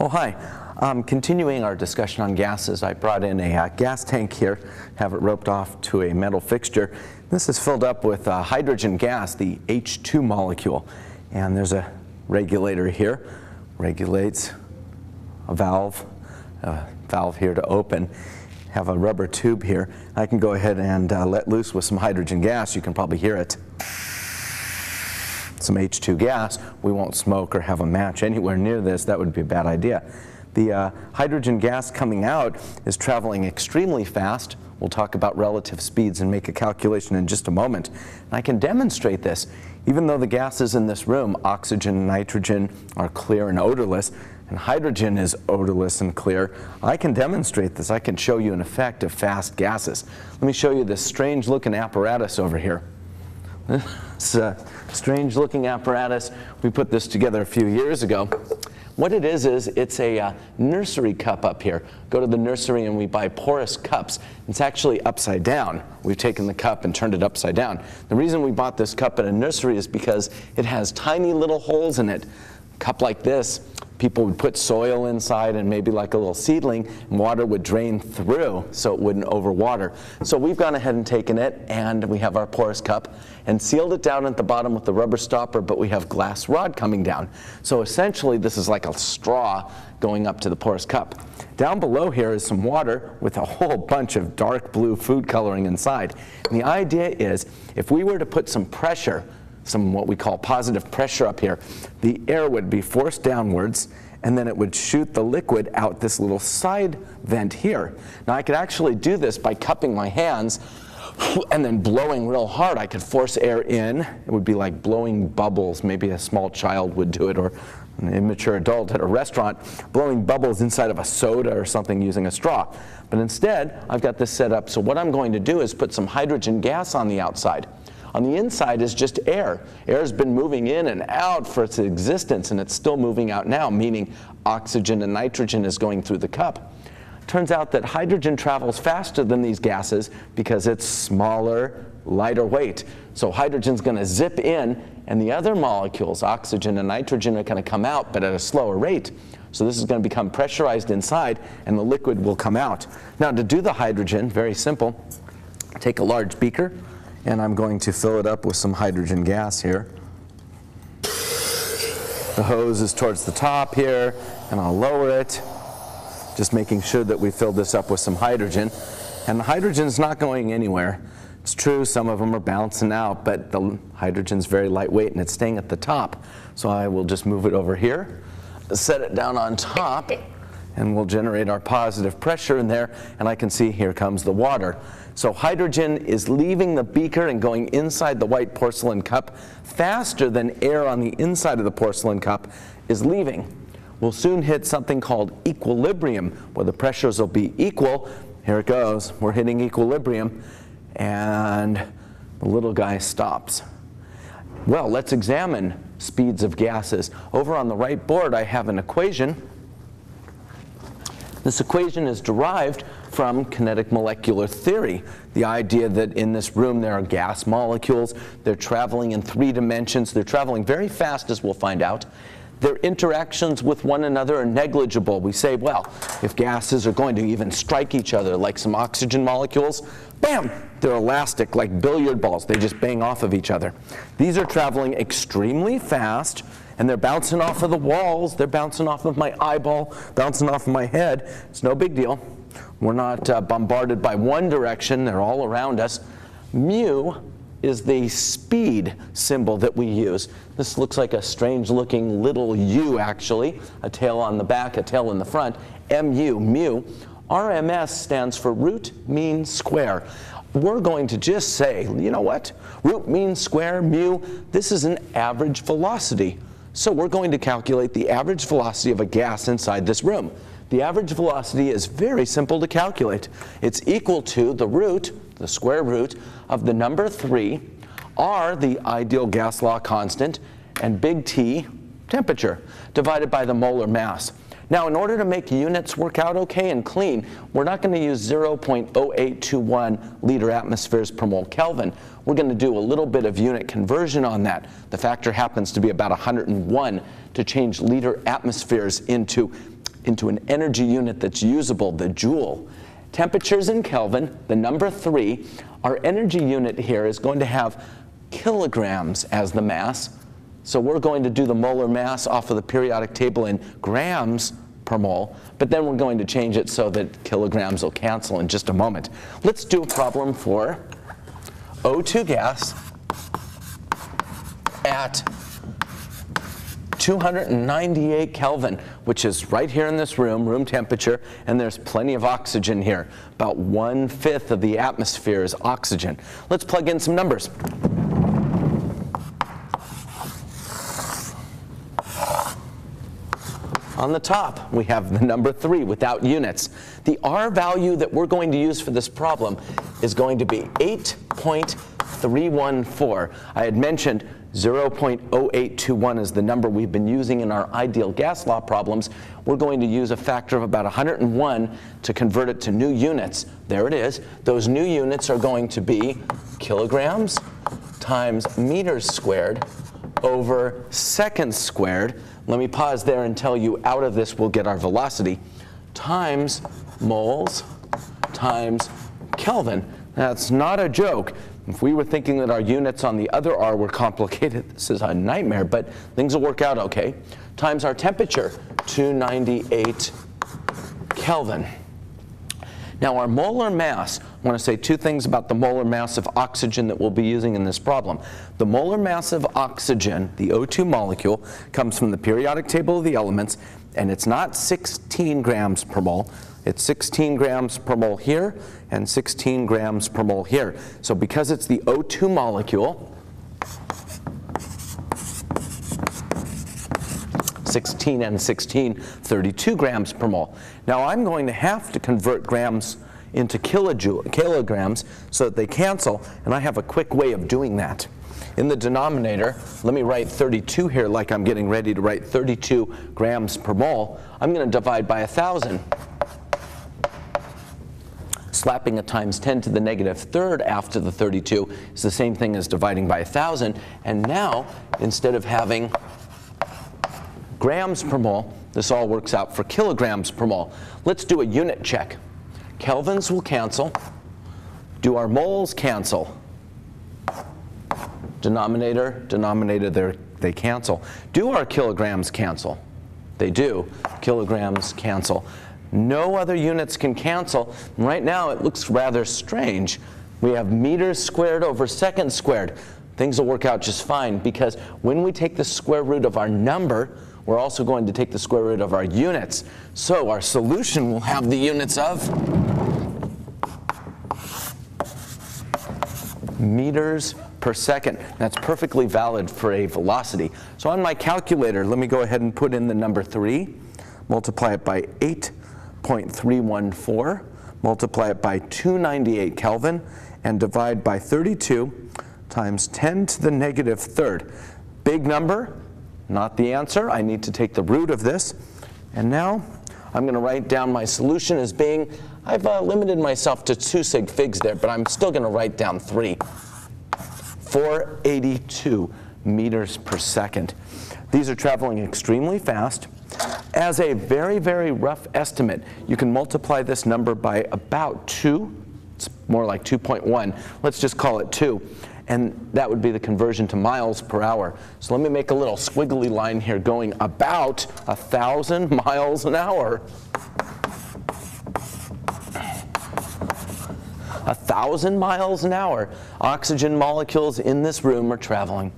Oh, hi. Continuing our discussion on gases, I brought in a gas tank here, have it roped off to a metal fixture. This is filled up with hydrogen gas, the H2 molecule. And there's a regulator here, regulates a valve here to open. Have a rubber tube here. I can go ahead and let loose with some hydrogen gas. You can probably hear it. Some H2 gas. We won't smoke or have a match anywhere near this. That would be a bad idea. The hydrogen gas coming out is traveling extremely fast. We'll talk about relative speeds and make a calculation in just a moment. And I can demonstrate this. Even though the gases in this room, oxygen and nitrogen, are clear and odorless, and hydrogen is odorless and clear, I can demonstrate this. I can show you an effect of fast gases. Let me show you this strange looking apparatus over here. This strange looking apparatus, we put this together a few years ago. What it is it's a nursery cup up here. Go to the nursery and we buy porous cups. It's actually upside down. We've taken the cup and turned it upside down. The reason we bought this cup at a nursery is because it has tiny little holes in it. A cup like this, people would put soil inside and maybe like a little seedling, and water would drain through so it wouldn't overwater. So we've gone ahead and taken it, and we have our porous cup and sealed it down at the bottom with the rubber stopper, but we have glass rod coming down. So essentially this is like a straw going up to the porous cup. Down below here is some water with a whole bunch of dark blue food coloring inside. And the idea is if we were to put some pressure, some what we call positive pressure up here, the air would be forced downwards and then it would shoot the liquid out this little side vent here. Now I could actually do this by cupping my hands and then blowing real hard. I could force air in. It would be like blowing bubbles. Maybe a small child would do it, or an immature adult at a restaurant blowing bubbles inside of a soda or something using a straw. But instead, I've got this set up, so what I'm going to do is put some hydrogen gas on the outside. On the inside is just air. Air's been moving in and out for its existence, and it's still moving out now, meaning oxygen and nitrogen is going through the cup. Turns out that hydrogen travels faster than these gases because it's smaller, lighter weight. So hydrogen's going to zip in, and the other molecules, oxygen and nitrogen, are going to come out, but at a slower rate. So this is going to become pressurized inside, and the liquid will come out. Now to do the hydrogen, very simple. Take a large beaker, and I'm going to fill it up with some hydrogen gas here. The hose is towards the top here, and I'll lower it, just making sure that we fill this up with some hydrogen. And the hydrogen's not going anywhere. It's true, some of them are bouncing out, but the hydrogen's very lightweight and it's staying at the top. So I will just move it over here, set it down on top, and we'll generate our positive pressure in there, and I can see here comes the water. So hydrogen is leaving the beaker and going inside the white porcelain cup faster than air on the inside of the porcelain cup is leaving. We'll soon hit something called equilibrium, where the pressures will be equal. Here it goes. We're hitting equilibrium, and the little guy stops. Well, let's examine speeds of gases. Over on the right board, I have an equation. This equation is derived from kinetic molecular theory, the idea that in this room there are gas molecules, they're traveling in 3 dimensions, they're traveling very fast, as we'll find out. Their interactions with one another are negligible. We say, well, if gases are going to even strike each other like some oxygen molecules, bam, they're elastic like billiard balls. They just bang off of each other. These are traveling extremely fast, and they're bouncing off of the walls, they're bouncing off of my eyeball, bouncing off of my head. It's no big deal. We're not bombarded by one direction, they're all around us. Mu is the speed symbol that we use. This looks like a strange looking little U actually, a tail on the back, a tail in the front, mu, mu. RMS stands for root mean square. We're going to just say, you know what? Root mean square, mu, this is an average velocity. So we're going to calculate the average velocity of a gas inside this room. The average velocity is very simple to calculate. It's equal to the root, the square root, of the number 3, r, the ideal gas law constant, and big T, temperature, divided by the molar mass. Now, in order to make units work out okay and clean, we're not going to use 0.0821 liter atmospheres per mole Kelvin. We're going to do a little bit of unit conversion on that. The factor happens to be about 101 to change liter atmospheres into into an energy unit that's usable, the joule. Temperatures in Kelvin, the number 3, our energy unit here is going to have kilograms as the mass. So we're going to do the molar mass off of the periodic table in grams per mole, but then we're going to change it so that kilograms will cancel in just a moment. Let's do a problem for O2 gas at 298 Kelvin, which is right here in this room, room temperature, and there's plenty of oxygen here. About 1/5 of the atmosphere is oxygen. Let's plug in some numbers. On the top, we have the number 3 without units. The R value that we're going to use for this problem is going to be 8.314. I had mentioned 0.0821 is the number we've been using in our ideal gas law problems. We're going to use a factor of about 101 to convert it to new units. There it is. Those new units are going to be kilograms times meters squared over seconds squared. Let me pause there and tell you out of this we'll get our velocity times moles times Kelvin. That's not a joke. If we were thinking that our units on the other R were complicated, this is a nightmare, but things will work out okay. Times our temperature, 298 Kelvin. Now our molar mass, I want to say two things about the molar mass of oxygen that we'll be using in this problem. The molar mass of oxygen, the O2 molecule, comes from the periodic table of the elements, and it's not 16 grams per mole. It's 16 grams per mole here and 16 grams per mole here. So because it's the O2 molecule, 16 and 16, 32 grams per mole. Now I'm going to have to convert grams into kilograms so that they cancel, and I have a quick way of doing that. In the denominator, let me write 32 here like I'm getting ready to write 32 grams per mole. I'm going to divide by 1,000. Slapping a times 10 to the negative third after the 32 is the same thing as dividing by 1,000. And now, instead of having grams per mole, this all works out for kilograms per mole. Let's do a unit check. Kelvins will cancel. Do our moles cancel? Denominator, denominator, they cancel. Do our kilograms cancel? They do. Kilograms cancel. No other units can cancel. Right now it looks rather strange. We have meters squared over seconds squared. Things will work out just fine because when we take the square root of our number, we're also going to take the square root of our units. So our solution will have the units of meters per second. That's perfectly valid for a velocity. So on my calculator, let me go ahead and put in the number 3, multiply it by 8.314, multiply it by 298 Kelvin, and divide by 32 times 10 to the negative third. Big number, not the answer. I need to take the root of this. And now I'm going to write down my solution as being, I've limited myself to 2 sig figs there, but I'm still going to write down 3. 482 meters per second. These are traveling extremely fast. As a very, very rough estimate, you can multiply this number by about 2. It's more like 2.1. Let's just call it 2. And that would be the conversion to miles per hour. So let me make a little squiggly line here going about 1,000 miles an hour. 1,000 miles an hour. Oxygen molecules in this room are traveling.